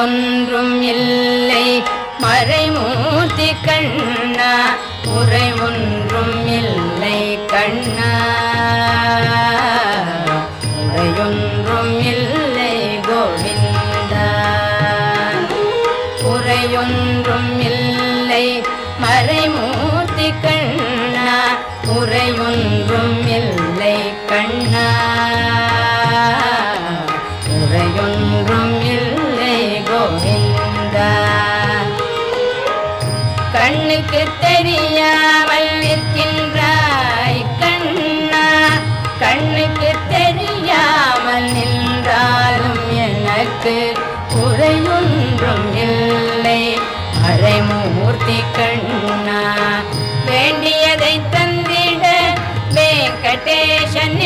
ஒன்றும் இல்லை மறைமூர்த்தி கண்ணா குறை ஒன்றும் இல்லை கண்ணா குறையொன்றும் இல்லை கோவிந்தா குறையொன்றும் இல்லை மறைமூர்த்தி கண்ணா குறையொன்றும் இல்லை கண்ணா குறையொன்றும் இல்லை கோவிந்தா கண்ணுக்கு தெரியாமல் நிற்கின்றாய் கண்ணா கண்ணுக்கு தெரியாமல் நின்றாலும் எனக்கு குறையொன்றும் இல்லை மறைமூர்த்தி கண்ணா வேண்டியதை தந்திட வெங்கடேசன்